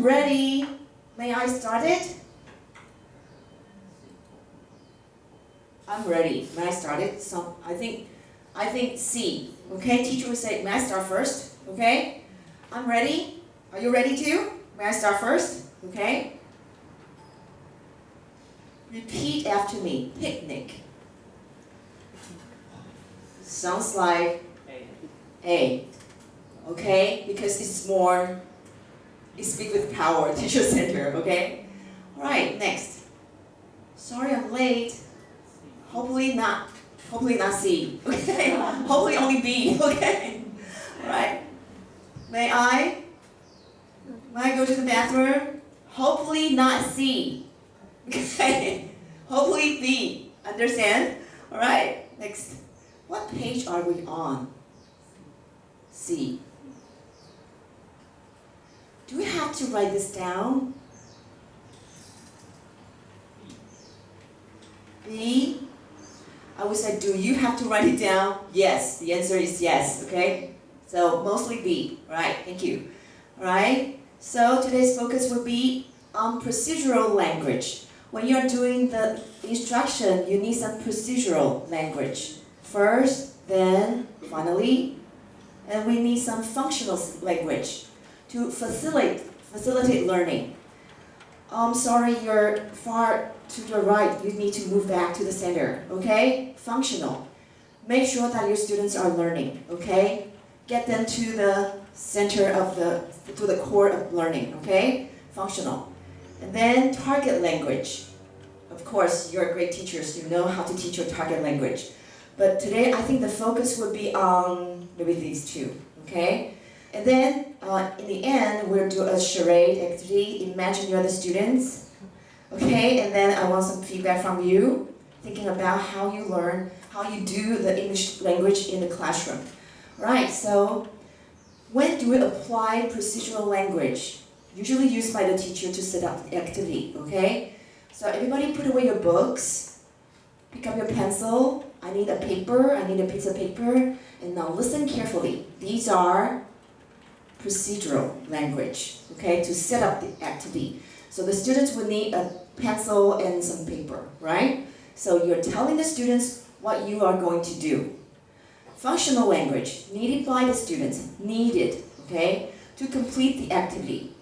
I'm ready. May I start it? I'm ready. May I start it? So I think C. Okay, teacher will say, may I start first? Okay? I'm ready. Are you ready too? May I start first? Okay? Repeat after me. Picnic. Sounds like A. Okay? Because it's speak with power, teacher center, okay? Alright, next. Sorry I'm late. Hopefully not C. Okay? Hopefully only B, okay? Alright. May I go to the bathroom? Hopefully not C. Okay? Hopefully B. Understand? Alright, next. What page are we on? C. Do we have to write this down? B. I would say, do you have to write it down? Yes. The answer is yes, okay? So mostly B. Alright, thank you. Alright, so today's focus will be on procedural language. When you're doing the instruction, you need some procedural language. First, then, finally, and we need some functional language to facilitate learning. Sorry, you're far to the right. You need to move back to the center, okay? Functional. Make sure that your students are learning, okay? Get them to the center of to the core of learning, okay? Functional. And then target language. Of course, you're great teachers. You know how to teach your target language. But today, I think the focus would be on maybe these two, okay? And then, in the end, we'll do a charade activity. Imagine you're the students, okay? And then I want some feedback from you, thinking about how you learn, how you do the English language in the classroom. Right, so when do we apply procedural language? Usually used by the teacher to set up the activity, okay? So everybody put away your books, pick up your pencil. I need a paper, I need a piece of paper, and now listen carefully. These are procedural language, okay, to set up the activity. So the students would need a pencil and some paper, right? So you're telling the students what you are going to do. Functional language, needed by the students, needed, okay, to complete the activity.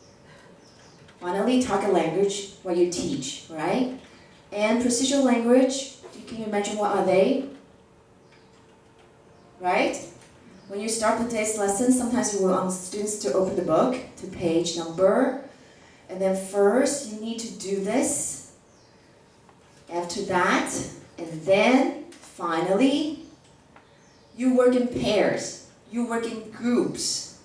Finally, target language, what you teach, right? And procedural language, can you imagine what are they? Right? When you start the day's lesson, sometimes you will ask students to open the book to page number. And then first, you need to do this. After that, and then finally, you work in pairs. You work in groups.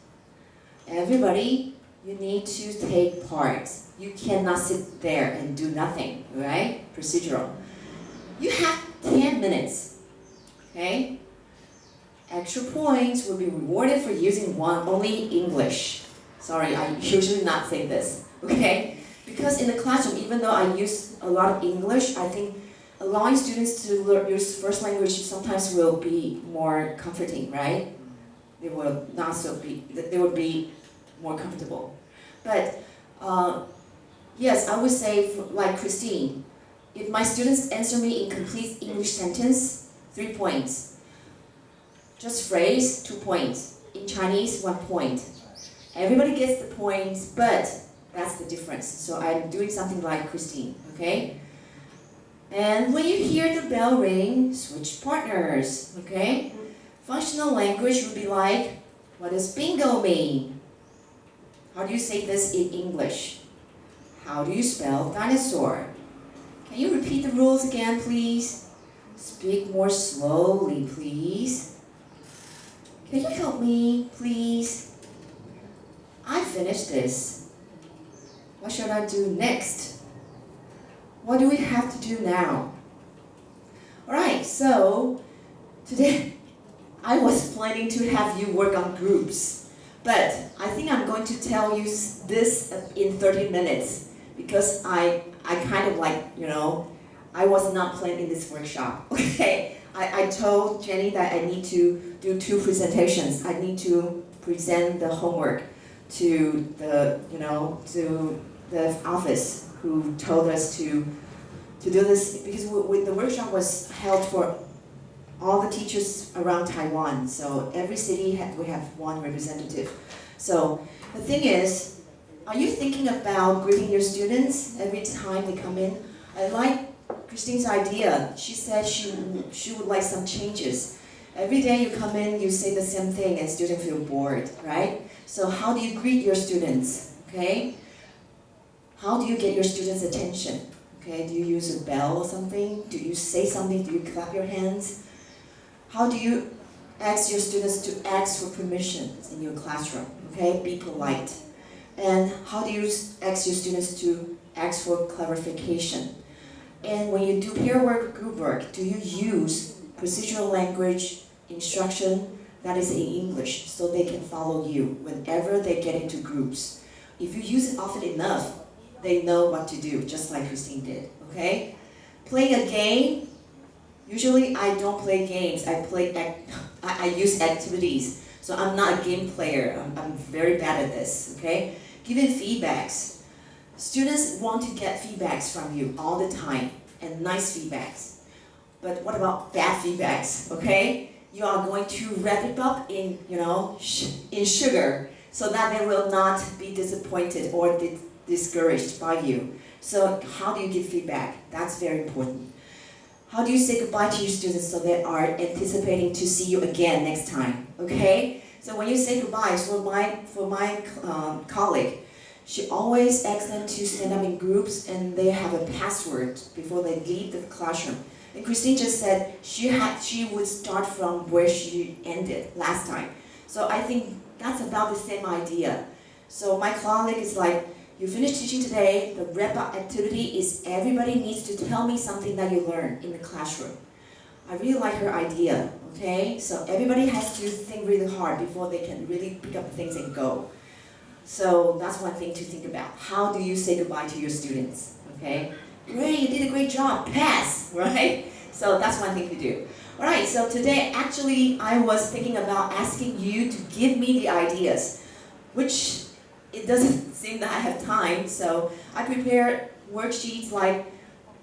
Everybody, you need to take part. You cannot sit there and do nothing, right? Procedural. You have 10 minutes, okay? Extra points will be rewarded for using only English. Sorry, I usually not say this, okay? Because in the classroom, even though I use a lot of English, I think allowing students to use first language sometimes will be more comforting, right? They will they will be more comfortable. But yes, I would say, like Christine, if my students answer me in complete English sentence, 3 points. Just phrase, 2 points. In Chinese, 1 point. Everybody gets the points, but that's the difference. So I'm doing something like Christine, okay? And when you hear the bell ring, switch partners, okay? Functional language would be like, what does bingo mean? How do you say this in English? How do you spell dinosaur? Can you repeat the rules again, please? Speak more slowly, please. Can you help me, please? I finished this. What should I do next? What do we have to do now? Alright, so today I was planning to have you work on groups, but I think I'm going to tell you this in 30 minutes because I kind of like, I was not planning this workshop, okay? I told Jenny that I need to do 2 presentations. I need to present the homework to the, to the office who told us to do this, because the workshop was held for all the teachers around Taiwan. So every city we have one representative. So the thing is, are you thinking about greeting your students every time they come in? I like Christine's idea. She said she would like some changes. Every day you come in, you say the same thing and students feel bored, right? So how do you greet your students, okay? How do you get your students' attention? Okay, do you use a bell or something? Do you say something? Do you clap your hands? How do you ask your students to ask for permissions in your classroom? Okay, be polite. And how do you ask your students to ask for clarification? And when you do peer work, group work, do you use procedural language instruction that is in English so they can follow you whenever they get into groups? If you use it often enough, they know what to do, just like Christine did, okay? Playing a game, usually I don't play games, I use activities. So I'm not a game player, I'm very bad at this, okay? Giving feedbacks. Students want to get feedbacks from you all the time, and nice feedbacks. But what about bad feedbacks, okay? You are going to wrap it up in, in sugar, so that they will not be disappointed or discouraged by you. So how do you give feedback? That's very important. How do you say goodbye to your students so they are anticipating to see you again next time? Okay? So when you say goodbye, for my colleague, she always asks them to stand up in groups and they have a password before they leave the classroom. And Christine just said she would start from where she ended last time. So I think that's about the same idea. So my colleague is like, you finish teaching today, the wrap-up activity is everybody needs to tell me something that you learned in the classroom. I really like her idea, okay? So everybody has to think really hard before they can really pick up things and go. So that's one thing to think about. How do you say goodbye to your students, okay? Great, you did a great job, pass, right? So that's one thing to do. All right, so today actually I was thinking about asking you to give me the ideas, which it doesn't seem that I have time, so I prepared worksheets like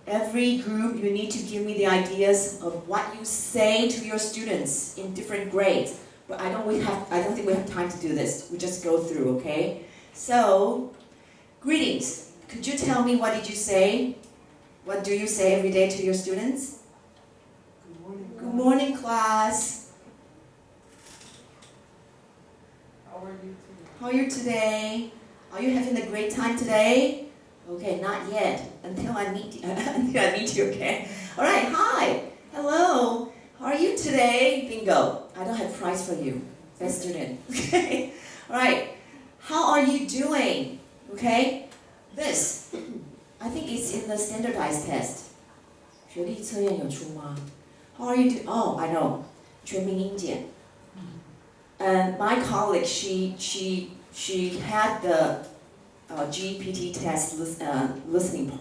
every group you need to give me the ideas of what you say to your students in different grades. But I don't think we have time to do this. We just go through, okay? So, greetings. Could you tell me what did you say? What do you say every day to your students? Good morning. Good morning, class. How are you today? How are you today? Are you having a great time today? Okay, not yet. Until I meet you. Until I meet you, okay? All right, hi. Hello. How are you today? Bingo. I don't have prize for you. Best student. Okay? All right. How are you doing? Okay? This, I think it's in the standardized test. 学历测验有出吗? How are you doing? Oh, I know. 全民英检. And my colleague, she had the GPT test listening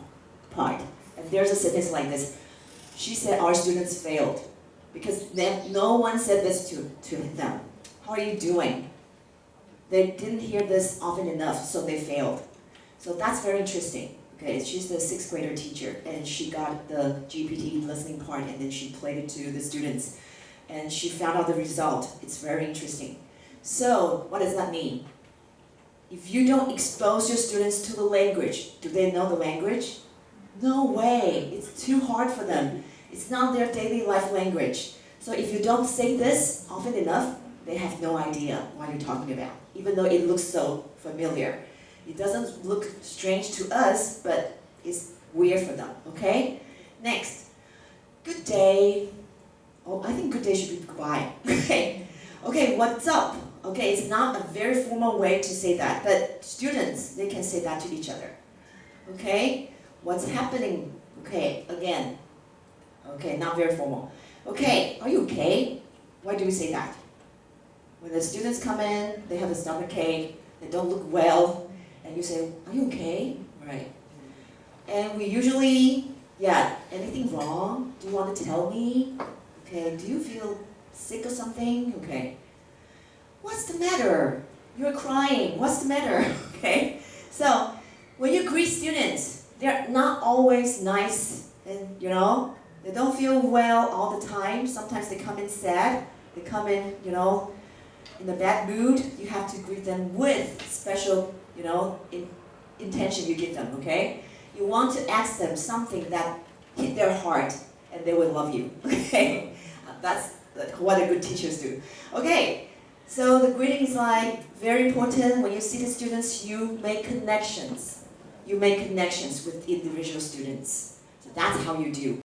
part. And there's a sentence like this. She said our students failed because no one said this to them. How are you doing? They didn't hear this often enough, so they failed. So that's very interesting. Okay, she's the 6th grader teacher, and she got the GPT listening part, and then she played it to the students. And she found out the result. It's very interesting. So, what does that mean? If you don't expose your students to the language, do they know the language? No way. It's too hard for them. It's not their daily life language. So if you don't say this often enough, they have no idea what you're talking about, even though it looks so familiar. It doesn't look strange to us, but it's weird for them, okay? Next, good day. Oh, I think good day should be goodbye. Okay, what's up? Okay, it's not a very formal way to say that, but students, they can say that to each other. Okay, what's happening? Okay, again. Okay, not very formal. Okay, are you okay? Why do we say that? When the students come in, they have a stomachache, they don't look well, and you say, are you okay? Right. And we usually, anything wrong? Do you want to tell me? Okay, do you feel sick or something? Okay. What's the matter? You're crying. What's the matter? Okay? So, when you greet students, they're not always nice and, they don't feel well all the time. Sometimes they come in sad. They come in, in a bad mood. You have to greet them with special, intention you give them, okay? You want to ask them something that hit their heart and they will love you, okay? That's what the good teachers do. Okay, so the greeting is very important. When you see the students, you make connections. You make connections with individual students. So that's how you do.